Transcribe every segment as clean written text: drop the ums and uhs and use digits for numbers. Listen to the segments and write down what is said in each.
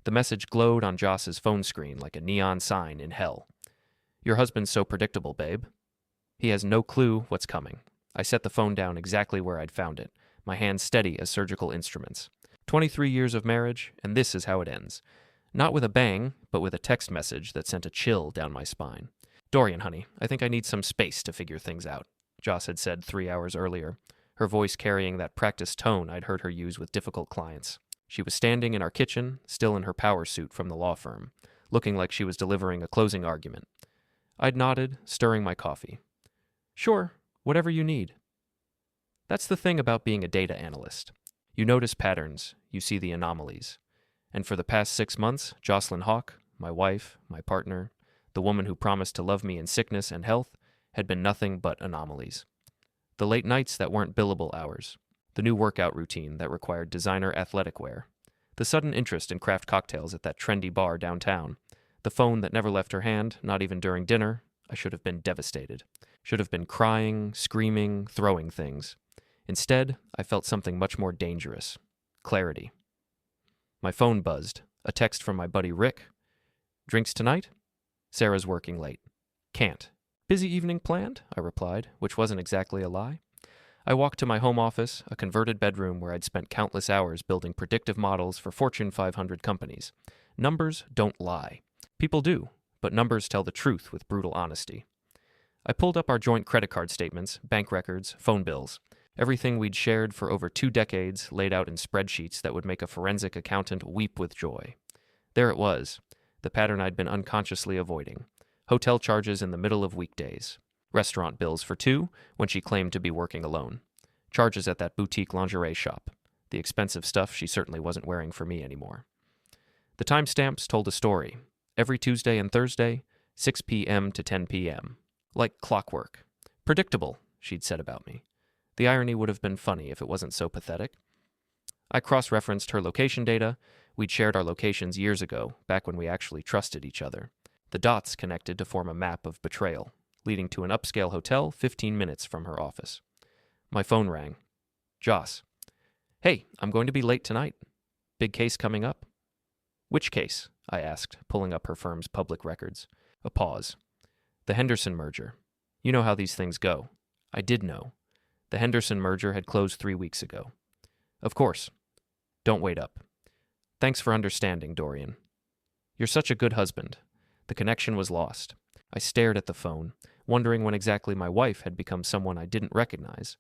The message glowed on Joss's phone screen like a neon sign in hell. Your husband's so predictable, babe. He has no clue what's coming. I set the phone down exactly where I'd found it, my hands steady as surgical instruments. 23 years of marriage, and this is how it ends. Not with a bang, but with a text message that sent a chill down my spine. Dorian, honey, I think I need some space to figure things out, Joss had said 3 hours earlier, her voice carrying that practiced tone I'd heard her use with difficult clients. She was standing in our kitchen, still in her power suit from the law firm, looking like she was delivering a closing argument. I'd nodded, stirring my coffee. Sure, whatever you need. That's the thing about being a data analyst. You notice patterns, you see the anomalies. And for the past 6 months, Jocelyn Hawke, my wife, my partner, the woman who promised to love me in sickness and health, had been nothing but anomalies. The late nights that weren't billable hours, the new workout routine that required designer athletic wear, the sudden interest in craft cocktails at that trendy bar downtown, the phone that never left her hand, not even during dinner. I should have been devastated. Should have been crying, screaming, throwing things. Instead, I felt something much more dangerous. Clarity. My phone buzzed. A text from my buddy Rick. Drinks tonight? Sarah's working late. Can't. Busy evening planned? I replied, which wasn't exactly a lie. I walked to my home office, a converted bedroom where I'd spent countless hours building predictive models for Fortune 500 companies. Numbers don't lie. People do, but numbers tell the truth with brutal honesty. I pulled up our joint credit card statements, bank records, phone bills. Everything we'd shared for over 2 decades laid out in spreadsheets that would make a forensic accountant weep with joy. There it was, the pattern I'd been unconsciously avoiding. Hotel charges in the middle of weekdays. Restaurant bills for 2 when she claimed to be working alone. Charges at that boutique lingerie shop. The expensive stuff she certainly wasn't wearing for me anymore. The timestamps told a story. Every Tuesday and Thursday, 6 p.m. to 10 p.m. Like clockwork. Predictable, she'd said about me. The irony would have been funny if it wasn't so pathetic. I cross-referenced her location data. We'd shared our locations years ago, back when we actually trusted each other. The dots connected to form a map of betrayal, leading to an upscale hotel 15 minutes from her office. My phone rang. Joss. Hey, I'm going to be late tonight. Big case coming up? Which case? I asked, pulling up her firm's public records. A pause. The Henderson merger. You know how these things go. I did know. The Henderson merger had closed 3 weeks ago. Of course. Don't wait up. Thanks for understanding, Dorian. You're such a good husband. The connection was lost. I stared at the phone, wondering when exactly my wife had become someone I didn't recognize.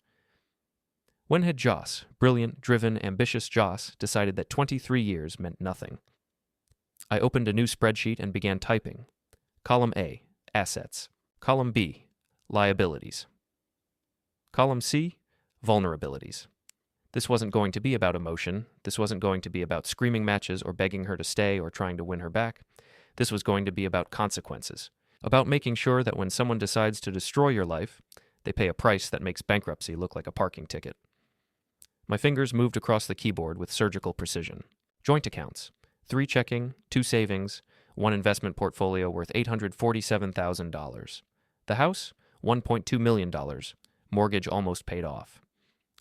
When had Joss, brilliant, driven, ambitious Joss, decided that 23 years meant nothing? I opened a new spreadsheet and began typing. Column A, assets. Column B, liabilities. Column C, vulnerabilities. This wasn't going to be about emotion. This wasn't going to be about screaming matches or begging her to stay or trying to win her back. This was going to be about consequences. About making sure that when someone decides to destroy your life, they pay a price that makes bankruptcy look like a parking ticket. My fingers moved across the keyboard with surgical precision. Joint accounts. 3 checking, 2 savings, 1 investment portfolio worth $847,000. The house? $1.2 million. Mortgage almost paid off.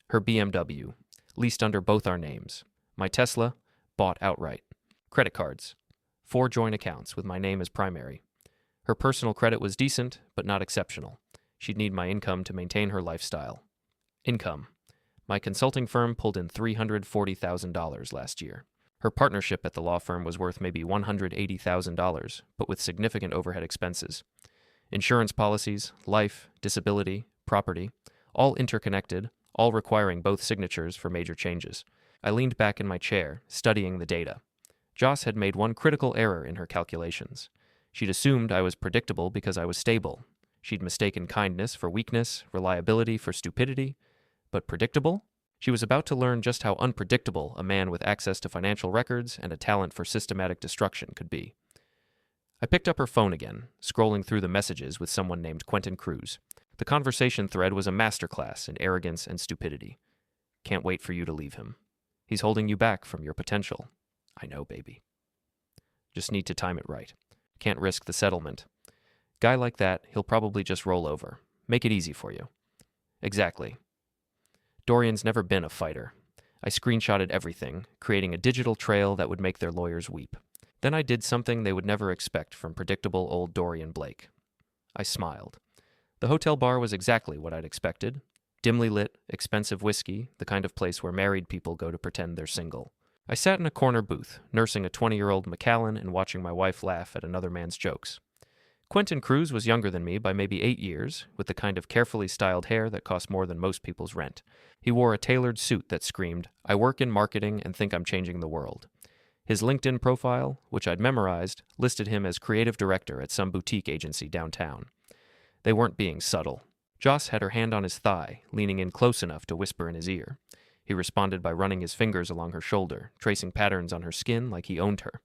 Her BMW, leased under both our names. My Tesla, bought outright. Credit cards. 4 joint accounts with my name as primary. Her personal credit was decent, but not exceptional. She'd need my income to maintain her lifestyle. Income. My consulting firm pulled in $340,000 last year. Her partnership at the law firm was worth maybe $180,000, but with significant overhead expenses. Insurance policies, life, disability, property, all interconnected, all requiring both signatures for major changes. I leaned back in my chair, studying the data. Joss had made one critical error in her calculations. She'd assumed I was predictable because I was stable. She'd mistaken kindness for weakness, reliability for stupidity. But predictable? She was about to learn just how unpredictable a man with access to financial records and a talent for systematic destruction could be. I picked up her phone again, scrolling through the messages with someone named Quentin Cruz. The conversation thread was a masterclass in arrogance and stupidity. Can't wait for you to leave him. He's holding you back from your potential. I know, baby. Just need to time it right. Can't risk the settlement. Guy like that, he'll probably just roll over. Make it easy for you. Exactly. Dorian's never been a fighter. I screenshotted everything, creating a digital trail that would make their lawyers weep. Then I did something they would never expect from predictable old Dorian Blake. I smiled. The hotel bar was exactly what I'd expected. Dimly lit, expensive whiskey, the kind of place where married people go to pretend they're single. I sat in a corner booth, nursing a 20-year-old Macallan and watching my wife laugh at another man's jokes. Quentin Cruz was younger than me by maybe 8 years, with the kind of carefully styled hair that cost more than most people's rent. He wore a tailored suit that screamed, "I work in marketing and think I'm changing the world." His LinkedIn profile, which I'd memorized, listed him as creative director at some boutique agency downtown. They weren't being subtle. Joss had her hand on his thigh, leaning in close enough to whisper in his ear. He responded by running his fingers along her shoulder, tracing patterns on her skin like he owned her.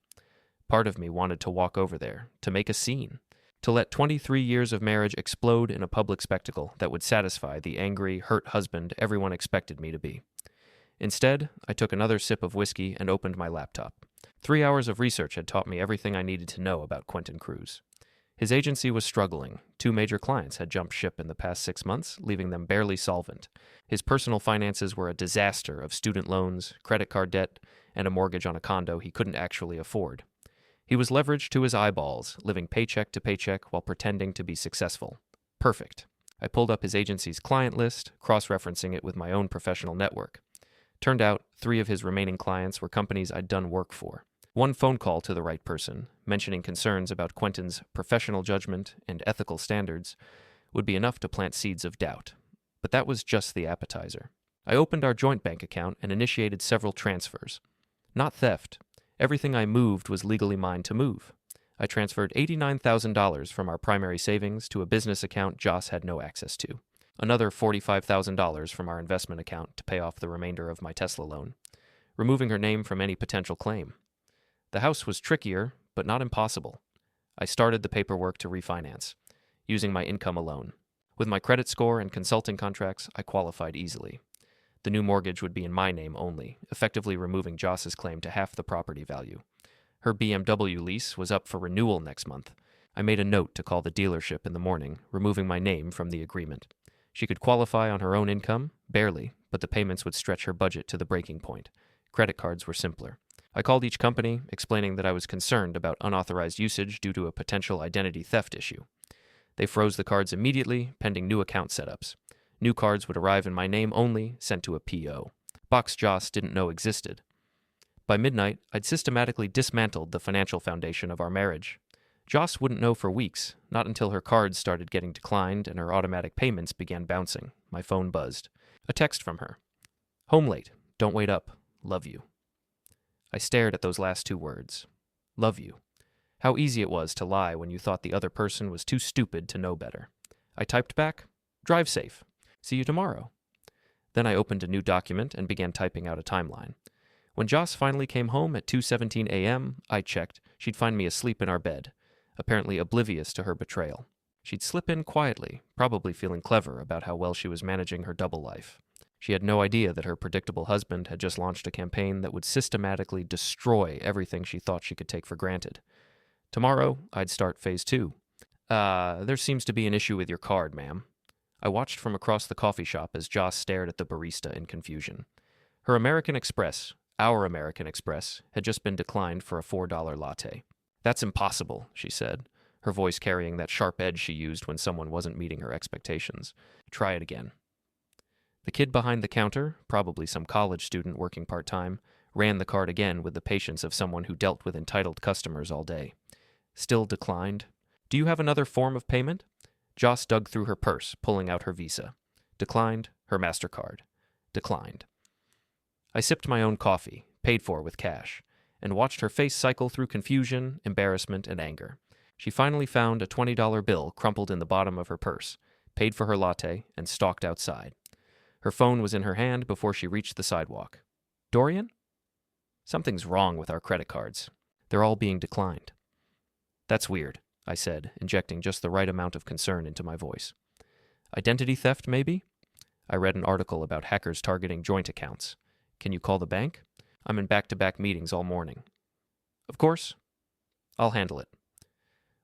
Part of me wanted to walk over there, to make a scene, to let 23 years of marriage explode in a public spectacle that would satisfy the angry, hurt husband everyone expected me to be. Instead, I took another sip of whiskey and opened my laptop. 3 hours of research had taught me everything I needed to know about Quentin Cruz. His agency was struggling. 2 major clients had jumped ship in the past 6 months, leaving them barely solvent. His personal finances were a disaster of student loans, credit card debt, and a mortgage on a condo he couldn't actually afford. He was leveraged to his eyeballs, living paycheck to paycheck while pretending to be successful. Perfect. I pulled up his agency's client list, cross-referencing it with my own professional network. Turned out 3 of his remaining clients were companies I'd done work for. One phone call to the right person, mentioning concerns about Quentin's professional judgment and ethical standards, would be enough to plant seeds of doubt. But that was just the appetizer. I opened our joint bank account and initiated several transfers. Not theft. Everything I moved was legally mine to move. I transferred $89,000 from our primary savings to a business account Joss had no access to. Another $45,000 from our investment account to pay off the remainder of my Tesla loan, removing her name from any potential claim. The house was trickier, but not impossible. I started the paperwork to refinance, using my income alone. With my credit score and consulting contracts, I qualified easily. The new mortgage would be in my name only, effectively removing Joss's claim to half the property value. Her BMW lease was up for renewal next month. I made a note to call the dealership in the morning, removing my name from the agreement. She could qualify on her own income, barely, but the payments would stretch her budget to the breaking point. Credit cards were simpler. I called each company, explaining that I was concerned about unauthorized usage due to a potential identity theft issue. They froze the cards immediately, pending new account setups. New cards would arrive in my name only, sent to a PO. Box Joss didn't know existed. By midnight, I'd systematically dismantled the financial foundation of our marriage. Joss wouldn't know for weeks, not until her cards started getting declined and her automatic payments began bouncing. My phone buzzed. A text from her. "Home late. Don't wait up. Love you." I stared at those last 2 words. Love you. How easy it was to lie when you thought the other person was too stupid to know better. I typed back, "Drive safe. See you tomorrow." Then I opened a new document and began typing out a timeline. When Joss finally came home at 2:17 a.m., I checked. She'd find me asleep in our bed, apparently oblivious to her betrayal. She'd slip in quietly, probably feeling clever about how well she was managing her double life. She had no idea that her predictable husband had just launched a campaign that would systematically destroy everything she thought she could take for granted. Tomorrow, I'd start phase 2. There seems to be an issue with your card, ma'am." I watched from across the coffee shop as Joss stared at the barista in confusion. Her American Express, our American Express, had just been declined for a $4 latte. "That's impossible," she said, her voice carrying that sharp edge she used when someone wasn't meeting her expectations. "Try it again." The kid behind the counter, probably some college student working part-time, ran the card again with the patience of someone who dealt with entitled customers all day. Still declined. "Do you have another form of payment?" Joss dug through her purse, pulling out her Visa. Declined. Her MasterCard. Declined. I sipped my own coffee, paid for with cash, and watched her face cycle through confusion, embarrassment, and anger. She finally found a $20 bill crumpled in the bottom of her purse, paid for her latte, and stalked outside. Her phone was in her hand before she reached the sidewalk. "Dorian?" "Something's wrong with our credit cards. They're all being declined." "That's weird," I said, injecting just the right amount of concern into my voice. "Identity theft, maybe?" I read an article about hackers targeting joint accounts. "Can you call the bank? I'm in back-to-back meetings all morning." "Of course. I'll handle it."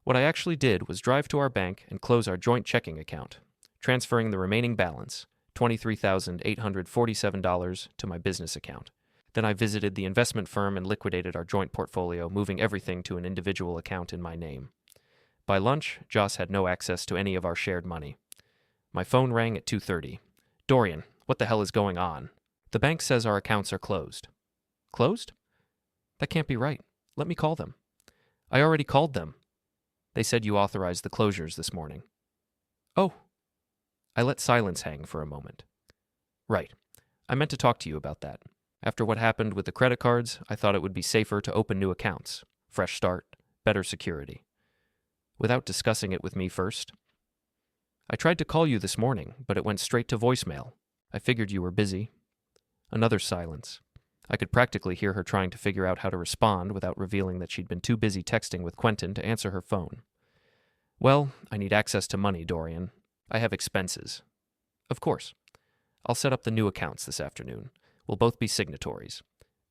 What I actually did was drive to our bank and close our joint checking account, transferring the remaining balance, $23,847, to my business account. Then I visited the investment firm and liquidated our joint portfolio, moving everything to an individual account in my name. By lunch, Joss had no access to any of our shared money. My phone rang at 2:30. "Dorian, what the hell is going on?" "The bank says our accounts are closed." "Closed? That can't be right. Let me call them." "I already called them. They said you authorized the closures this morning." "Oh." I let silence hang for a moment. "Right. I meant to talk to you about that. After what happened with the credit cards, I thought it would be safer to open new accounts. Fresh start, better security. Without discussing it with me first. I tried to call you this morning, but it went straight to voicemail. I figured you were busy." Another silence. I could practically hear her trying to figure out how to respond without revealing that she'd been too busy texting with Quentin to answer her phone. "Well, I need access to money, Dorian. I have expenses." "Of course. I'll set up the new accounts this afternoon. We'll both be signatories.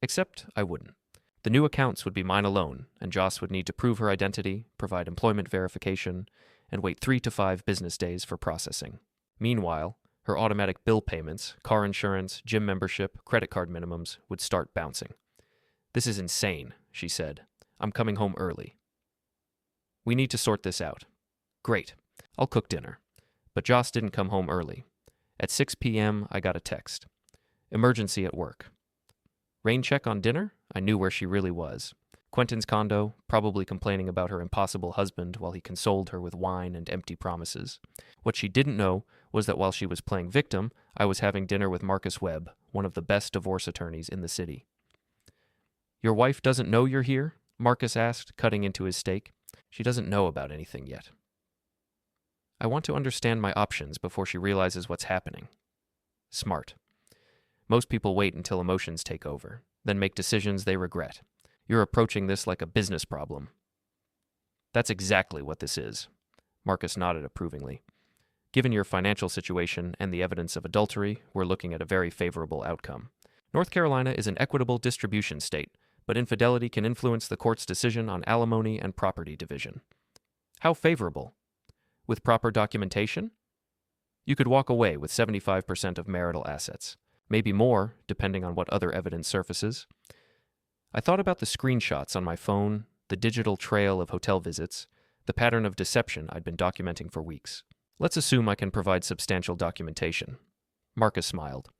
Except I wouldn't. The new accounts would be mine alone, and Joss would need to prove her identity, provide employment verification, and wait 3 to 5 business days for processing. Meanwhile, her automatic bill payments, car insurance, gym membership, credit card minimums would start bouncing. "This is insane," she said. "I'm coming home early." "We need to sort this out." "Great. I'll cook dinner." But Joss didn't come home early. At 6 p.m., I got a text. "Emergency at work." Rain check on dinner? I knew where she really was. Quentin's condo, probably complaining about her impossible husband while he consoled her with wine and empty promises. What she didn't know was that while she was playing victim, I was having dinner with Marcus Webb, one of the best divorce attorneys in the city. "Your wife doesn't know you're here?" Marcus asked, cutting into his steak. "She doesn't know about anything yet." I want to understand my options before she realizes what's happening. Smart. Most people wait until emotions take over, then make decisions they regret. You're approaching this like a business problem. "That's exactly what this is." Marcus nodded approvingly. "Given your financial situation and the evidence of adultery, we're looking at a very favorable outcome. North Carolina is an equitable distribution state, but infidelity can influence the court's decision on alimony and property division." "How favorable?" "With proper documentation? You could walk away with 75% of marital assets. Maybe more, depending on what other evidence surfaces." I thought about the screenshots on my phone, the digital trail of hotel visits, the pattern of deception I'd been documenting for weeks. "Let's assume I can provide substantial documentation." Marcus smiled.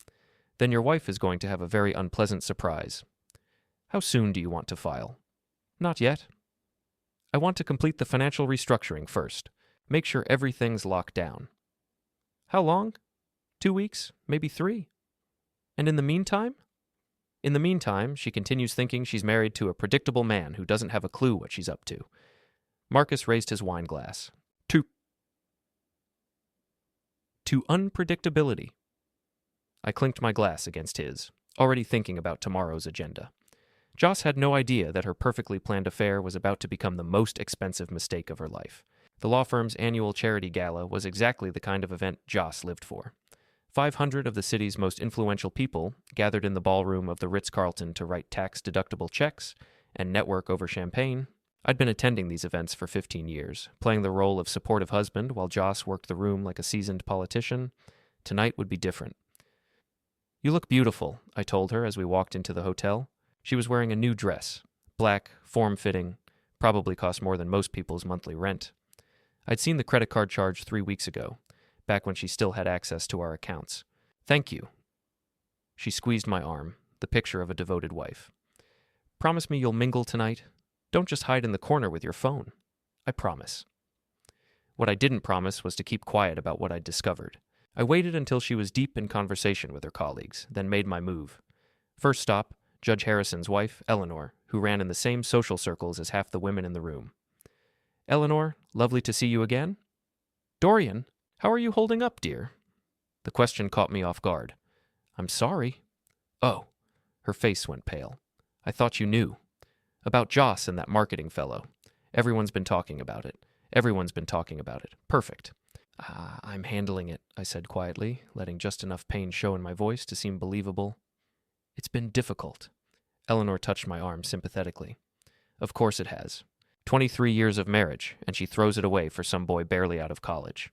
"Then your wife is going to have a very unpleasant surprise." "How soon do you want to file?" "Not yet. I want to complete the financial restructuring first. Make sure everything's locked down." "How long? 2 weeks? Maybe 3? And in the meantime?" "In the meantime, she continues thinking she's married to a predictable man who doesn't have a clue what she's up to." Marcus raised his wine glass. To unpredictability." I clinked my glass against his, already thinking about tomorrow's agenda. Joss had no idea that her perfectly planned affair was about to become the most expensive mistake of her life. The law firm's annual charity gala was exactly the kind of event Joss lived for. 500 of the city's most influential people gathered in the ballroom of the Ritz-Carlton to write tax-deductible checks and network over champagne. I'd been attending these events for 15 years, playing the role of supportive husband while Joss worked the room like a seasoned politician. Tonight would be different. "You look beautiful," I told her as we walked into the hotel. She was wearing a new dress, black, form-fitting, probably cost more than most people's monthly rent. I'd seen the credit card charge 3 weeks ago, back when she still had access to our accounts. "Thank you." She squeezed my arm, the picture of a devoted wife. "Promise me you'll mingle tonight? Don't just hide in the corner with your phone." "I promise." What I didn't promise was to keep quiet about what I'd discovered. I waited until she was deep in conversation with her colleagues, then made my move. First stop, Judge Harrison's wife, Eleanor, who ran in the same social circles as half the women in the room. "Eleanor, lovely to see you again." "Dorian, how are you holding up, dear?" The question caught me off guard. "I'm sorry." "Oh." Her face went pale. "I thought you knew. About Joss and that marketing fellow. Everyone's been talking about it. Perfect." "I'm handling it," I said quietly, letting just enough pain show in my voice to seem believable. "It's been difficult." Eleanor touched my arm sympathetically. "Of course it has. 23 years of marriage, and she throws it away for some boy barely out of college."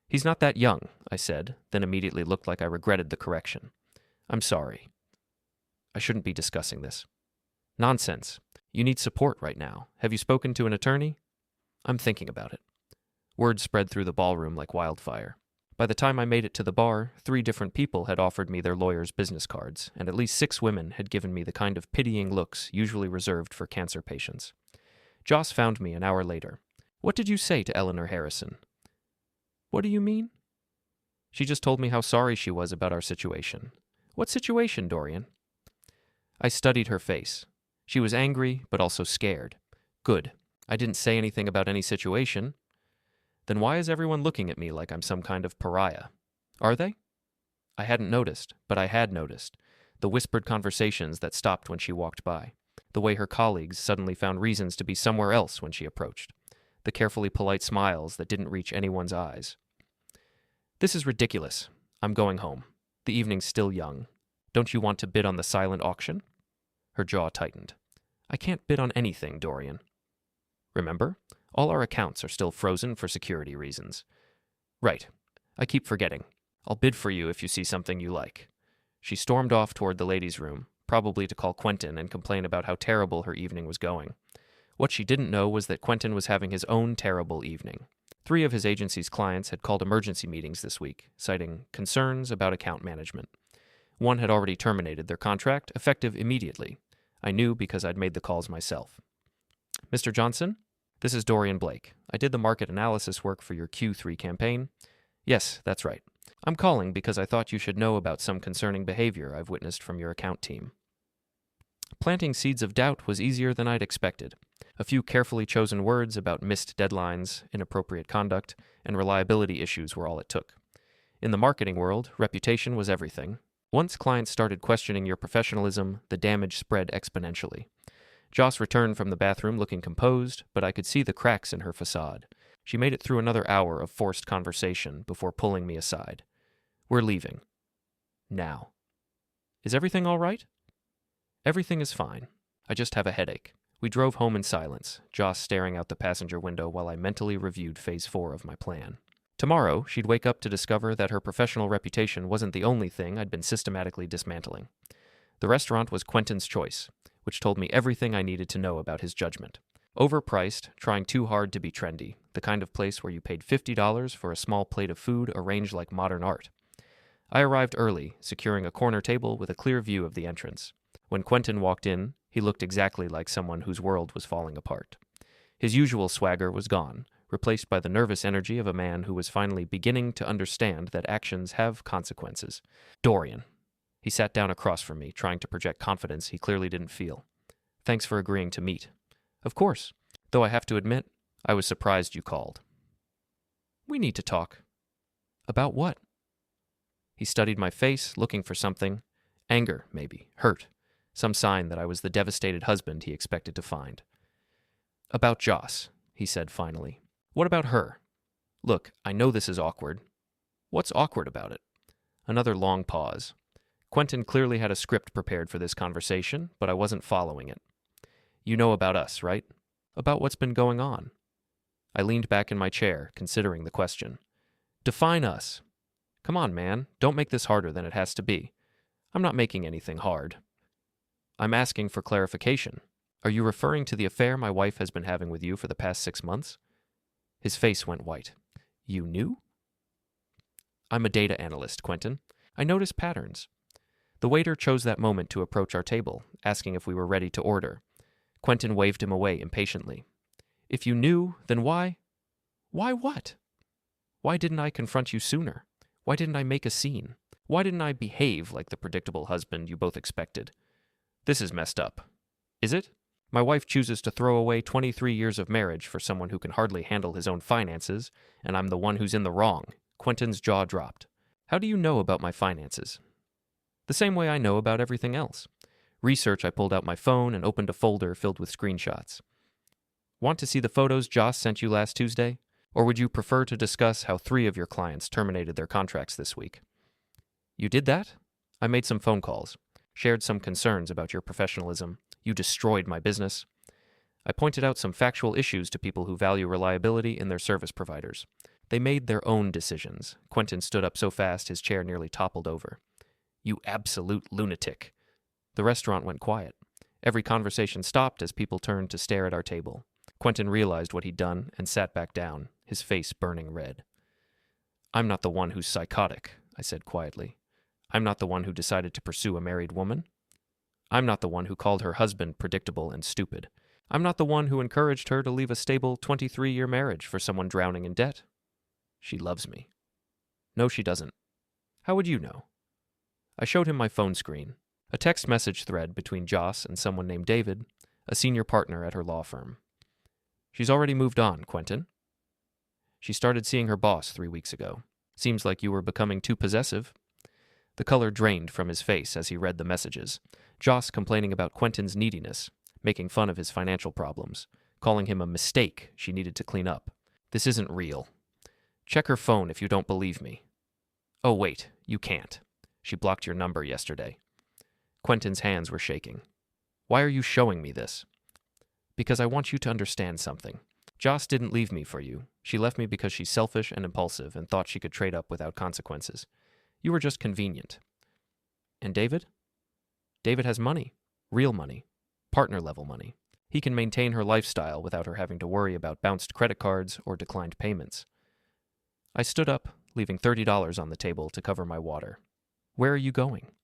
"He's not that young," I said, then immediately looked like I regretted the correction. "I'm sorry." I shouldn't be discussing this. Nonsense. You need support right now. Have you spoken to an attorney? I'm thinking about it. Word spread through the ballroom like wildfire. By the time I made it to the bar, 3 different people had offered me their lawyers' business cards, and at least 6 women had given me the kind of pitying looks usually reserved for cancer patients. Joss found me an hour later. What did you say to Eleanor Harrison? What do you mean? She just told me how sorry she was about our situation. What situation, Dorian? I studied her face. She was angry, but also scared. Good. I didn't say anything about any situation. Then why is everyone looking at me like I'm some kind of pariah? Are they? I hadn't noticed, but I had noticed. The whispered conversations that stopped when she walked by. The way her colleagues suddenly found reasons to be somewhere else when she approached. The carefully polite smiles that didn't reach anyone's eyes. This is ridiculous. I'm going home. The evening's still young. Don't you want to bid on the silent auction? Her jaw tightened. I can't bid on anything, Dorian. Remember? All our accounts are still frozen for security reasons. Right. I keep forgetting. I'll bid for you if you see something you like. She stormed off toward the ladies' room, probably to call Quentin and complain about how terrible her evening was going. What she didn't know was that Quentin was having his own terrible evening. 3 of his agency's clients had called emergency meetings this week, citing concerns about account management. 1 had already terminated their contract, effective immediately. I knew because I'd made the calls myself. Mr. Johnson? This is Dorian Blake. I did the market analysis work for your Q3 campaign. Yes, that's right. I'm calling because I thought you should know about some concerning behavior I've witnessed from your account team. Planting seeds of doubt was easier than I'd expected. A few carefully chosen words about missed deadlines, inappropriate conduct, and reliability issues were all it took. In the marketing world, reputation was everything. Once clients started questioning your professionalism, the damage spread exponentially. Joss returned from the bathroom looking composed, but I could see the cracks in her facade. She made it through another hour of forced conversation before pulling me aside. We're leaving. Now. Is everything all right? Everything is fine. I just have a headache. We drove home in silence, Joss staring out the passenger window while I mentally reviewed Phase 4 of my plan. Tomorrow, she'd wake up to discover that her professional reputation wasn't the only thing I'd been systematically dismantling. The restaurant was Quentin's choice, which told me everything I needed to know about his judgment. Overpriced, trying too hard to be trendy, the kind of place where you paid $50 for a small plate of food arranged like modern art. I arrived early, securing a corner table with a clear view of the entrance. When Quentin walked in, he looked exactly like someone whose world was falling apart. His usual swagger was gone, replaced by the nervous energy of a man who was finally beginning to understand that actions have consequences. Dorian. He sat down across from me, trying to project confidence he clearly didn't feel. Thanks for agreeing to meet. Of course, though I have to admit, I was surprised you called. We need to talk. About what? He studied my face, looking for something. Anger, maybe. Hurt. Some sign that I was the devastated husband he expected to find. About Joss, he said finally. What about her? Look, I know this is awkward. What's awkward about it? Another long pause. Quentin clearly had a script prepared for this conversation, but I wasn't following it. You know about us, right? About what's been going on. I leaned back in my chair, considering the question. Define us. Come on, man. Don't make this harder than it has to be. I'm not making anything hard. I'm asking for clarification. Are you referring to the affair my wife has been having with you for the past 6 months? His face went white. You knew? I'm a data analyst, Quentin. I notice patterns. The waiter chose that moment to approach our table, asking if we were ready to order. Quentin waved him away impatiently. If you knew, then why? Why what? Why didn't I confront you sooner? Why didn't I make a scene? Why didn't I behave like the predictable husband you both expected? This is messed up. Is it? My wife chooses to throw away 23 years of marriage for someone who can hardly handle his own finances, and I'm the one who's in the wrong. Quentin's jaw dropped. How do you know about my finances? The same way I know about everything else. Research, I pulled out my phone and opened a folder filled with screenshots. Want to see the photos Joss sent you last Tuesday? Or would you prefer to discuss how 3 of your clients terminated their contracts this week? You did that? I made some phone calls, shared some concerns about your professionalism. You destroyed my business. I pointed out some factual issues to people who value reliability in their service providers. They made their own decisions. Quentin stood up so fast his chair nearly toppled over. You absolute lunatic. The restaurant went quiet. Every conversation stopped as people turned to stare at our table. Quentin realized what he'd done and sat back down, his face burning red. "I'm not the one who's psychotic," I said quietly. "I'm not the one who decided to pursue a married woman. I'm not the one who called her husband predictable and stupid. I'm not the one who encouraged her to leave a stable 23-year marriage for someone drowning in debt. She loves me." "No, she doesn't." "How would you know?" I showed him my phone screen, a text message thread between Joss and someone named David, a senior partner at her law firm. "She's already moved on, Quentin. She started seeing her boss 3 weeks ago. Seems like you were becoming too possessive." The color drained from his face as he read the messages. Joss complaining about Quentin's neediness, making fun of his financial problems, calling him a mistake she needed to clean up. "This isn't real. Check her phone if you don't believe me." "Oh, wait, you can't. She blocked your number yesterday." Quentin's hands were shaking. "Why are you showing me this?" "Because I want you to understand something. Joss didn't leave me for you. She left me because she's selfish and impulsive and thought she could trade up without consequences. You were just convenient." "And David?" "David has money. Real money. Partner-level money. He can maintain her lifestyle without her having to worry about bounced credit cards or declined payments." I stood up, leaving $30 on the table to cover my water. "Where are you going?"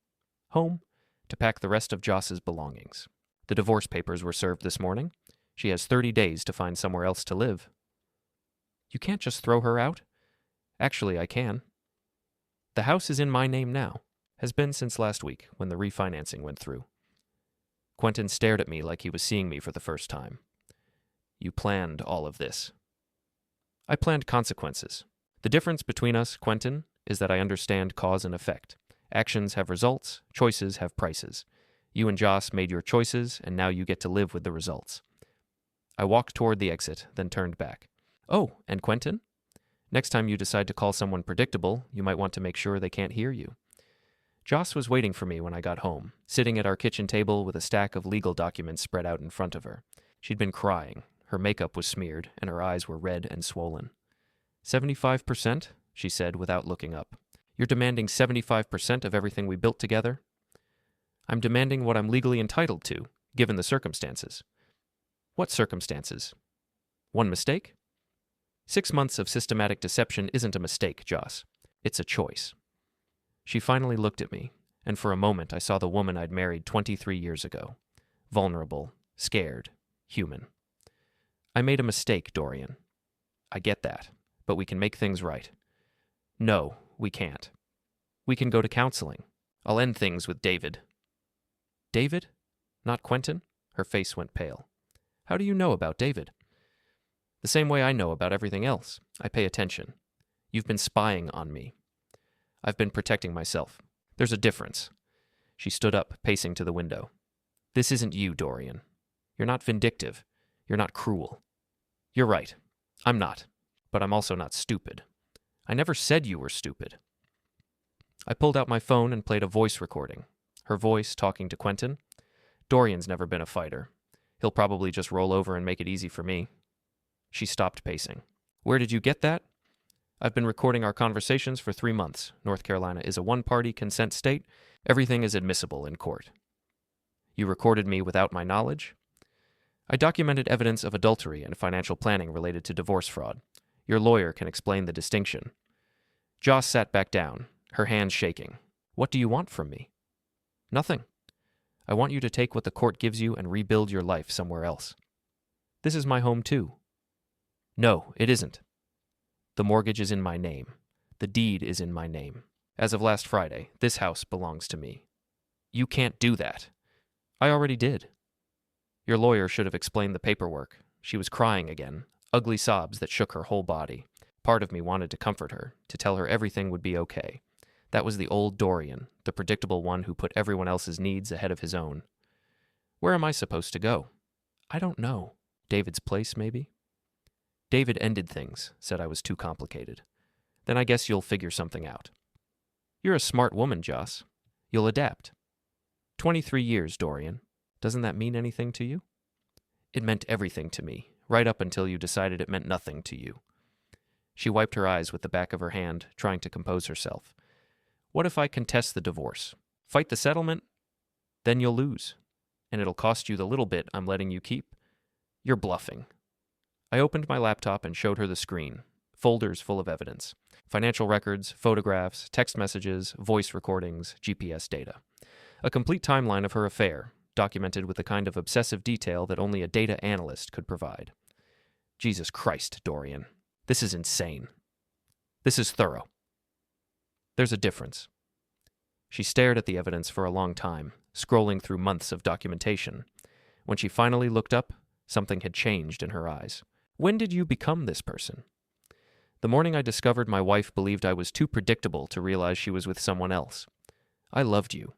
"Home, to pack the rest of Joss's belongings. The divorce papers were served this morning. She has 30 days to find somewhere else to live." "You can't just throw her out?" "Actually, I can. The house is in my name now. Has been since last week, when the refinancing went through." Quentin stared at me like he was seeing me for the first time. "You planned all of this." "I planned consequences. The difference between us, Quentin, is that I understand cause and effect. Actions have results, choices have prices. You and Joss made your choices, and now you get to live with the results." I walked toward the exit, then turned back. "Oh, and Quentin? Next time you decide to call someone predictable, you might want to make sure they can't hear you." Joss was waiting for me when I got home, sitting at our kitchen table with a stack of legal documents spread out in front of her. She'd been crying. Her makeup was smeared, and her eyes were red and swollen. 75%, she said without looking up. "You're demanding 75% of everything we built together?" "I'm demanding what I'm legally entitled to, given the circumstances." "What circumstances?" "One mistake?" 6 months of systematic deception isn't a mistake, Joss. It's a choice." She finally looked at me, and for a moment I saw the woman I'd married 23 years ago. Vulnerable, scared, human. "I made a mistake, Dorian." "I get that, but we can make things right." "No, we can't. We can go to counseling. I'll end things with David." "David? Not Quentin?" Her face went pale. "How do you know about David?" "The same way I know about everything else. I pay attention. You've been spying on me. I've been protecting myself. There's a difference." She stood up, pacing to the window. "This isn't you, Dorian. You're not vindictive. You're not cruel. You're right. I'm not. But I'm also not stupid. I never said you were stupid." I pulled out my phone and played a voice recording. Her voice talking to Quentin. "Dorian's never been a fighter. He'll probably just roll over and make it easy for me." She stopped pacing. "Where did you get that?" "I've been recording our conversations for 3 months. North Carolina is a one-party consent state. Everything is admissible in court." "You recorded me without my knowledge?" "I documented evidence of adultery and financial planning related to divorce fraud. Your lawyer can explain the distinction." Joss sat back down, her hands shaking. "What do you want from me?" "Nothing. I want you to take what the court gives you and rebuild your life somewhere else." "This is my home too." "No, it isn't. The mortgage is in my name. The deed is in my name. As of last Friday, this house belongs to me." "You can't do that." "I already did." Your lawyer should have explained the paperwork. She was crying again, ugly sobs that shook her whole body. Part of me wanted to comfort her, to tell her everything would be okay. That was the old Dorian, the predictable one who put everyone else's needs ahead of his own. Where am I supposed to go? I don't know. David's place, maybe? David ended things, said I was too complicated. Then I guess you'll figure something out. You're a smart woman, Joss. You'll adapt. 23 years, Dorian. Doesn't that mean anything to you? It meant everything to me, right up until you decided it meant nothing to you. She wiped her eyes with the back of her hand, trying to compose herself. What if I contest the divorce? Fight the settlement? Then you'll lose, and it'll cost you the little bit I'm letting you keep. You're bluffing. I opened my laptop and showed her the screen, folders full of evidence. Financial records, photographs, text messages, voice recordings, GPS data. A complete timeline of her affair, documented with the kind of obsessive detail that only a data analyst could provide. Jesus Christ, Dorian. This is insane. This is thorough. There's a difference. She stared at the evidence for a long time, scrolling through months of documentation. When she finally looked up, something had changed in her eyes. When did you become this person? The morning I discovered my wife believed I was too predictable to realize she was with someone else. I loved you.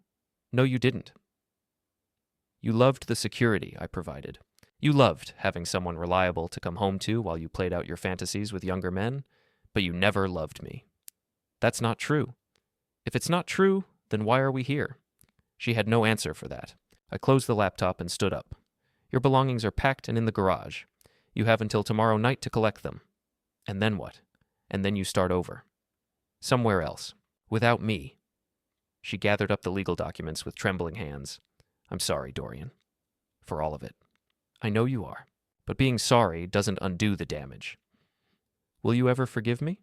No, you didn't. You loved the security I provided. You loved having someone reliable to come home to while you played out your fantasies with younger men, but you never loved me. That's not true. If it's not true, then why are we here? She had no answer for that. I closed the laptop and stood up. Your belongings are packed and in the garage. You have until tomorrow night to collect them. And then what? And then you start over. Somewhere else. Without me. She gathered up the legal documents with trembling hands. I'm sorry, Dorian. For all of it. I know you are. But being sorry doesn't undo the damage. Will you ever forgive me?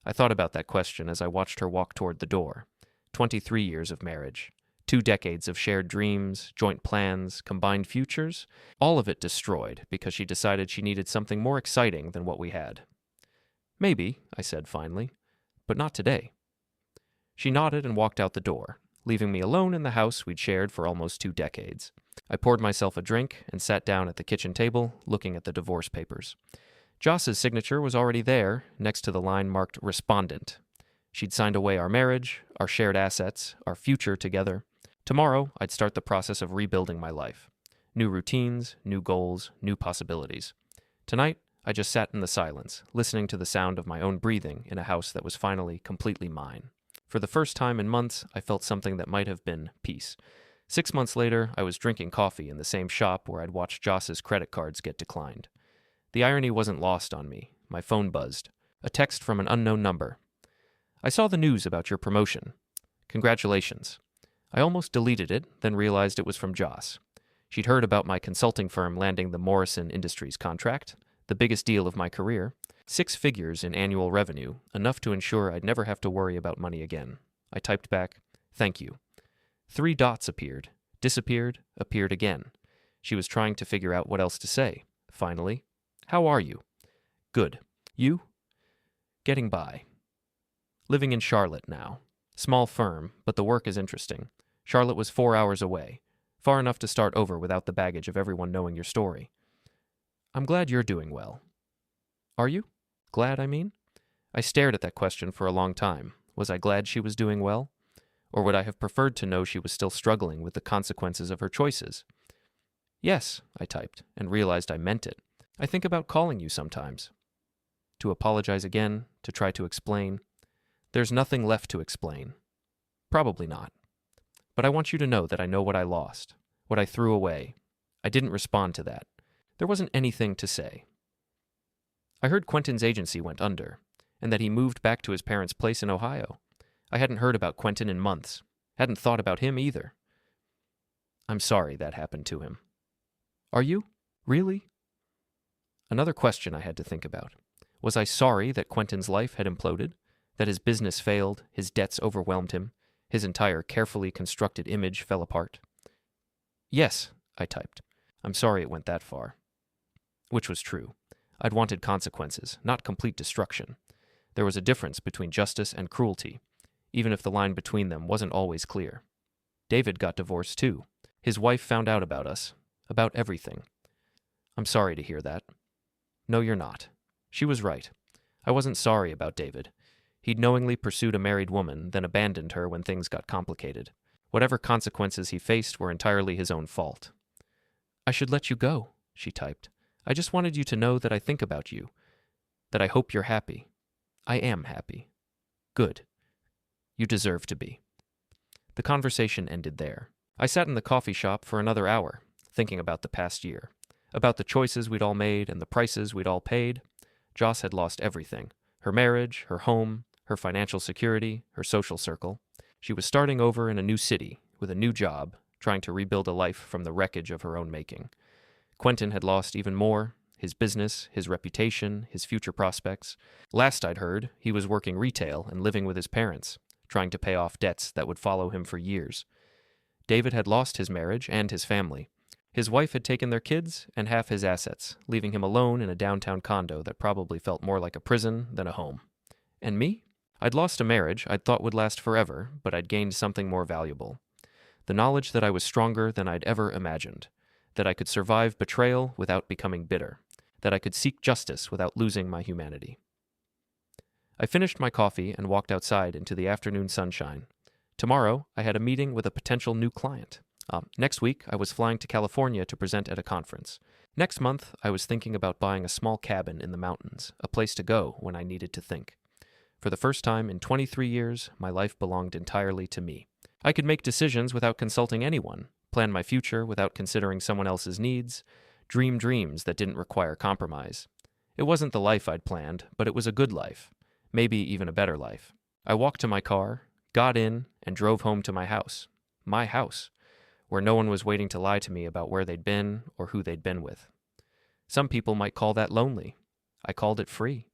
I thought about that question as I watched her walk toward the door. 23 years of marriage. 2 decades of shared dreams, joint plans, combined futures, all of it destroyed because she decided she needed something more exciting than what we had. Maybe, I said finally, but not today. She nodded and walked out the door, leaving me alone in the house we'd shared for almost 2 decades. I poured myself a drink and sat down at the kitchen table, looking at the divorce papers. Joss's signature was already there, next to the line marked Respondent. She'd signed away our marriage, our shared assets, our future together. Tomorrow, I'd start the process of rebuilding my life. New routines, new goals, new possibilities. Tonight, I just sat in the silence, listening to the sound of my own breathing in a house that was finally completely mine. For the first time in months, I felt something that might have been peace. 6 months later, I was drinking coffee in the same shop where I'd watched Joss's credit cards get declined. The irony wasn't lost on me. My phone buzzed. A text from an unknown number. I saw the news about your promotion. Congratulations. I almost deleted it, then realized it was from Joss. She'd heard about my consulting firm landing the Morrison Industries contract, the biggest deal of my career, 6 figures in annual revenue, enough to ensure I'd never have to worry about money again. I typed back, "Thank you." 3 dots appeared, disappeared, appeared again. She was trying to figure out what else to say. Finally, "How are you?" "Good. You?" "Getting by. Living in Charlotte now. Small firm, but the work is interesting. Charlotte was 4 hours away, far enough to start over without the baggage of everyone knowing your story. I'm glad you're doing well." "Are you? Glad, I mean?" I stared at that question for a long time. Was I glad she was doing well? Or would I have preferred to know she was still struggling with the consequences of her choices? "Yes," I typed, and realized I meant it. "I think about calling you sometimes." To apologize again, to try to explain. There's nothing left to explain. Probably not. But I want you to know that I know what I lost, what I threw away. I didn't respond to that. There wasn't anything to say. I heard Quentin's agency went under, and that he moved back to his parents' place in Ohio. I hadn't heard about Quentin in months. Hadn't thought about him either. I'm sorry that happened to him. Are you? Really? Another question I had to think about. Was I sorry that Quentin's life had imploded? That his business failed, his debts overwhelmed him, his entire carefully constructed image fell apart? Yes, I typed. I'm sorry it went that far. Which was true. I'd wanted consequences, not complete destruction. There was a difference between justice and cruelty, even if the line between them wasn't always clear. David got divorced too. His wife found out about us, about everything. I'm sorry to hear that. No, you're not. She was right. I wasn't sorry about David. He'd knowingly pursued a married woman, then abandoned her when things got complicated. Whatever consequences he faced were entirely his own fault. I should let you go, she typed. I just wanted you to know that I think about you, that I hope you're happy. I am happy. Good. You deserve to be. The conversation ended there. I sat in the coffee shop for another hour, thinking about the past year, about the choices we'd all made and the prices we'd all paid. Joss had lost everything. Her marriage, her home, her financial security, her social circle. She was starting over in a new city, with a new job, trying to rebuild a life from the wreckage of her own making. Quentin had lost even more: his business, his reputation, his future prospects. Last I'd heard, he was working retail and living with his parents, trying to pay off debts that would follow him for years. David had lost his marriage and his family. His wife had taken their kids and half his assets, leaving him alone in a downtown condo that probably felt more like a prison than a home. And me? I'd lost a marriage I'd thought would last forever, but I'd gained something more valuable. The knowledge that I was stronger than I'd ever imagined, that I could survive betrayal without becoming bitter, that I could seek justice without losing my humanity. I finished my coffee and walked outside into the afternoon sunshine. Tomorrow, I had a meeting with a potential new client. Next week, I was flying to California to present at a conference. Next month, I was thinking about buying a small cabin in the mountains, a place to go when I needed to think. For the first time in 23 years, my life belonged entirely to me. I could make decisions without consulting anyone, plan my future without considering someone else's needs, dream dreams that didn't require compromise. It wasn't the life I'd planned, but it was a good life, maybe even a better life. I walked to my car, got in, and drove home to my house, where no one was waiting to lie to me about where they'd been or who they'd been with. Some people might call that lonely. I called it free.